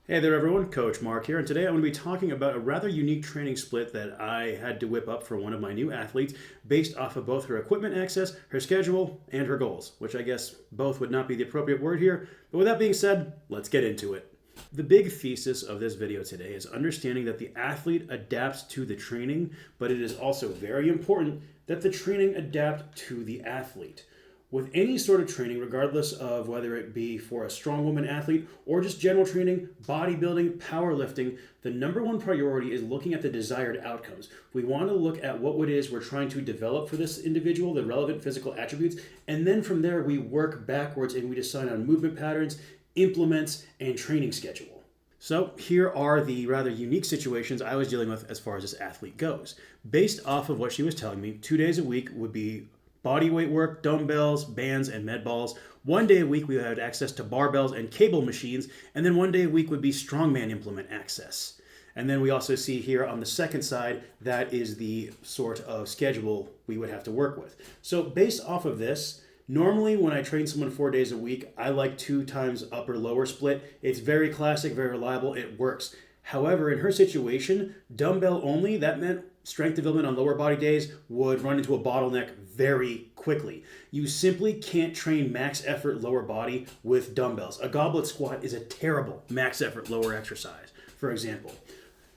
Hey there everyone, Coach Mark here, and today I'm going to be talking about a rather unique training split that I had to whip up for one of my new athletes based off of both her equipment access, her schedule, and her goals, which I guess both would not be the appropriate word here, but with that being said, let's get into it. The big thesis of this video today is understanding that the athlete adapts to the training, but it is also very important that the training adapt to the athlete. With any sort of training, regardless of whether it be for a Strongwoman athlete or just general training, bodybuilding, powerlifting, the number one priority is looking at the desired outcomes. We want to look at what it is we're trying to develop for this individual, the relevant physical attributes, and then from there we work backwards and we decide on movement patterns, implements, and training schedule. So here are the rather unique situations I was dealing with as far as this athlete goes. Based off of what she was telling me, 2 days a week would be body weight work, dumbbells, bands, and med balls. 1 day a week we had access to barbells and cable machines, and then 1 day a week would be Strongman implement access. And then we also see here on the second side, that is the sort of schedule we would have to work with. So based off of this, normally when I train someone 4 days a week, I like 2 times upper lower split. It's very classic, very reliable, it works. However, in her situation, dumbbell only, that meant strength development on lower body days would run into a bottleneck very quickly. You simply can't train max effort lower body with dumbbells. A goblet squat is a terrible max effort lower exercise, for example.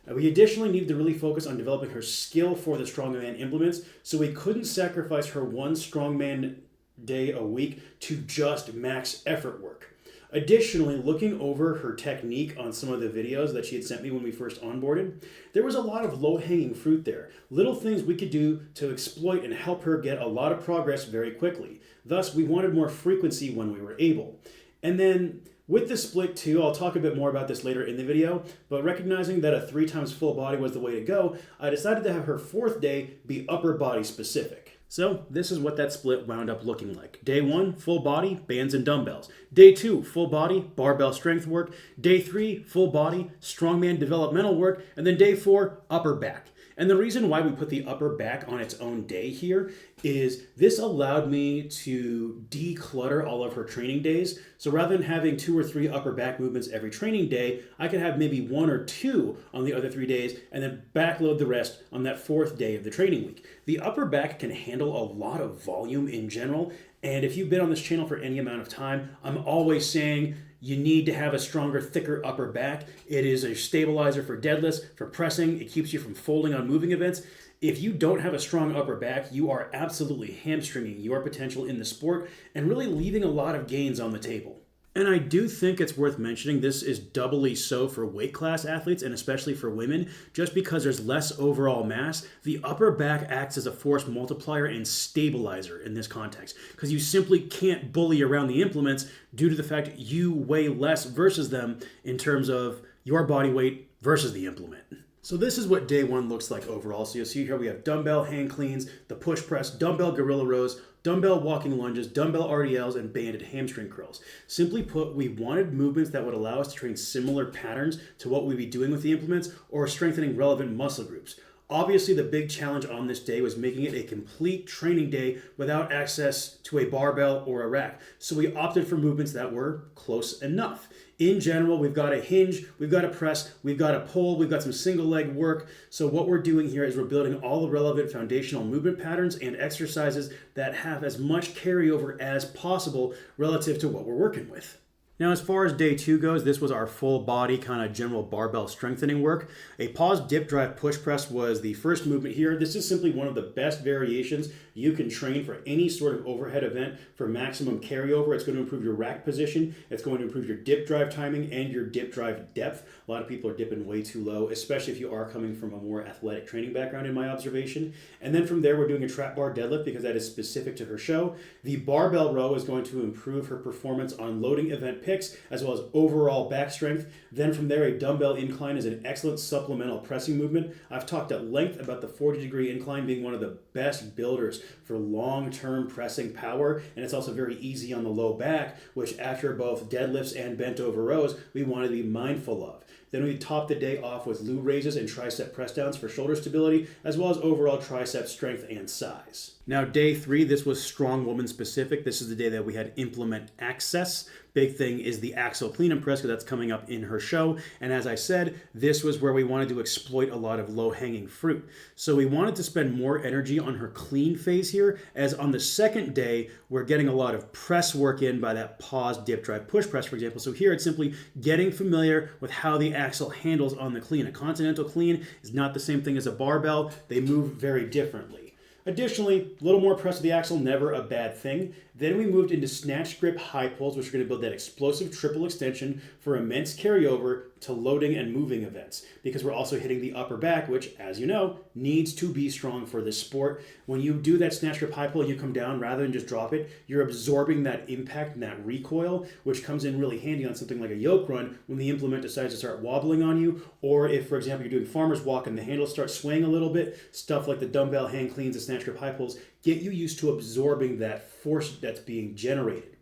We additionally need to really focus on developing her skill for the Strongman implements, so we couldn't sacrifice her 1 Strongman day a week to just max effort work. Additionally, looking over her technique on some of the videos that she had sent me when we first onboarded, there was a lot of low-hanging fruit there. Little things we could do to exploit and help her get a lot of progress very quickly. Thus, we wanted more frequency when we were able. And then with the split too, I'll talk a bit more about this later in the video, but recognizing that a 3 times full body was the way to go, I decided to have her 4th day be upper body specific. So this is what that split wound up looking like. Day 1, full body, bands and dumbbells. Day 2, full body, barbell strength work. Day 3, full body, strongman developmental work. And then day 4, upper back. And the reason why we put the upper back on its own day here is this allowed me to declutter all of her training days. So rather than having 2 or 3 upper back movements every training day, I could have maybe 1 or 2 on the other 3 days and then backload the rest on that 4th day of the training week. The upper back can handle a lot of volume in general. And if you've been on this channel for any amount of time, I'm always saying you need to have a stronger, thicker upper back. It is a stabilizer for deadlifts, for pressing. It keeps you from folding on moving events. If you don't have a strong upper back, you are absolutely hamstringing your potential in the sport and really leaving a lot of gains on the table. And I do think it's worth mentioning this is doubly so for weight class athletes and especially for women. Just because there's less overall mass, the upper back acts as a force multiplier and stabilizer in this context because you simply can't bully around the implements due to the fact you weigh less versus them in terms of your body weight versus the implement. So this is what day 1 looks like overall. So you'll see here we have dumbbell hang cleans, the push press, dumbbell gorilla rows, dumbbell walking lunges, dumbbell RDLs, and banded hamstring curls. Simply put, we wanted movements that would allow us to train similar patterns to what we'd be doing with the implements or strengthening relevant muscle groups. Obviously, the big challenge on this day was making it a complete training day without access to a barbell or a rack. So we opted for movements that were close enough. In general, we've got a hinge, we've got a press, we've got a pull, we've got some single leg work. So what we're doing here is we're building all the relevant foundational movement patterns and exercises that have as much carryover as possible relative to what we're working with. Now, as far as day 2 goes, this was our full body kind of general barbell strengthening work. A pause dip drive push press was the first movement here. This is simply one of the best variations you can train for any sort of overhead event for maximum carryover. It's going to improve your rack position. It's going to improve your dip drive timing and your dip drive depth. A lot of people are dipping way too low, especially if you are coming from a more athletic training background in my observation. And then from there, we're doing a trap bar deadlift because that is specific to her show. The barbell row is going to improve her performance on loading event picks as well as overall back strength. Then from there, a dumbbell incline is an excellent supplemental pressing movement. I've talked at length about the 40-degree incline being one of the best builders for long-term pressing power, and it's also very easy on the low back, which after both deadlifts and bent over rows, we want to be mindful of. Then we top the day off with Lou raises and tricep press downs for shoulder stability, as well as overall tricep strength and size. Now, day 3, this was Strongwoman specific. This is the day that we had implement access. Big thing is the axle clean and press, because that's coming up in her show. And as I said, this was where we wanted to exploit a lot of low-hanging fruit. So we wanted to spend more energy on her clean phase here, as on the second day, we're getting a lot of press work in by that pause, dip, drive, push press, for example. So here it's simply getting familiar with how the axle handles on the clean. A continental clean is not the same thing as a barbell. They move very differently. Additionally, a little more press of the axle, never a bad thing. Then we moved into snatch grip high pulls, which are going to build that explosive triple extension for immense carryover to loading and moving events, because we're also hitting the upper back, which, as you know, needs to be strong for this sport. When you do that snatch grip high pull and you come down rather than just drop it, you're absorbing that impact and that recoil, which comes in really handy on something like a yoke run when the implement decides to start wobbling on you, or if, for example, you're doing farmer's walk and the handles start swaying a little bit, stuff like the dumbbell hand cleans and snatch grip high pulls get you used to absorbing that force that's being generated.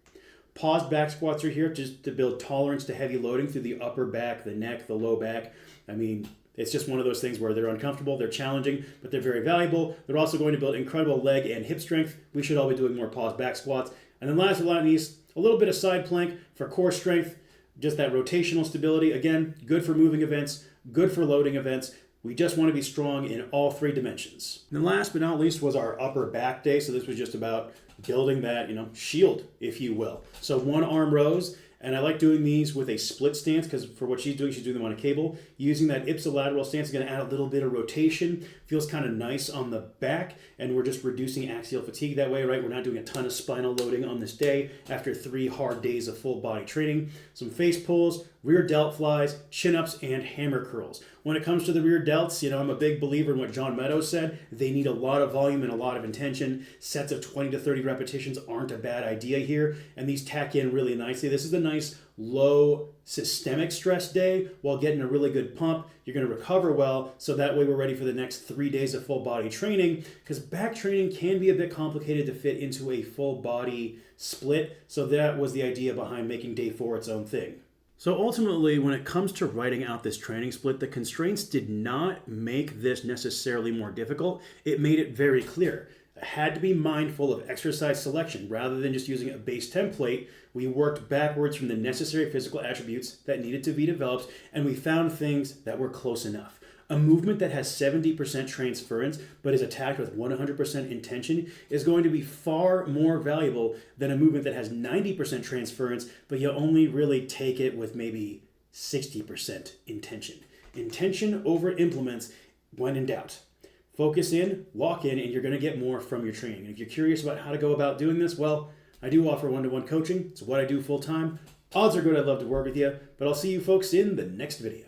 Paused back squats are here just to build tolerance to heavy loading through the upper back, the neck, the low back. I mean, it's just one of those things where they're uncomfortable, they're challenging, but they're very valuable. They're also going to build incredible leg and hip strength. We should all be doing more paused back squats. And then last but not least, a little bit of side plank for core strength, just that rotational stability. Again, good for moving events, good for loading events. We just want to be strong in all 3 dimensions. And then last but not least was our upper back day. So this was just about building that, shield, if you will. So 1 arm rows, and I like doing these with a split stance, because for what she's doing them on a cable. Using that ipsilateral stance is going to add a little bit of rotation. Feels kind of nice on the back, and we're just reducing axial fatigue that way, right? We're not doing a ton of spinal loading on this day after 3 hard days of full body training. Some face pulls, rear delt flies, chin-ups, and hammer curls. When it comes to the rear delts, I'm a big believer in what John Meadows said. They need a lot of volume and a lot of intention. Sets of 20 to 30 repetitions aren't a bad idea here, and these tack in really nicely. This is a nice low systemic stress day while getting a really good pump. You're going to recover well, so that way we're ready for the next 3 days of full body training, because back training can be a bit complicated to fit into a full body split. So that was the idea behind making day 4 its own thing. So ultimately, when it comes to writing out this training split, the constraints did not make this necessarily more difficult. It made it very clear. I had to be mindful of exercise selection. Rather than just using a base template, we worked backwards from the necessary physical attributes that needed to be developed, and we found things that were close enough. A movement that has 70% transference but is attacked with 100% intention is going to be far more valuable than a movement that has 90% transference, but you only really take it with maybe 60% intention. Intention over implements when in doubt. Focus in, lock in, and you're going to get more from your training. And if you're curious about how to go about doing this, well, I do offer one-to-one coaching. It's what I do full-time. Odds are good I'd love to work with you, but I'll see you folks in the next video.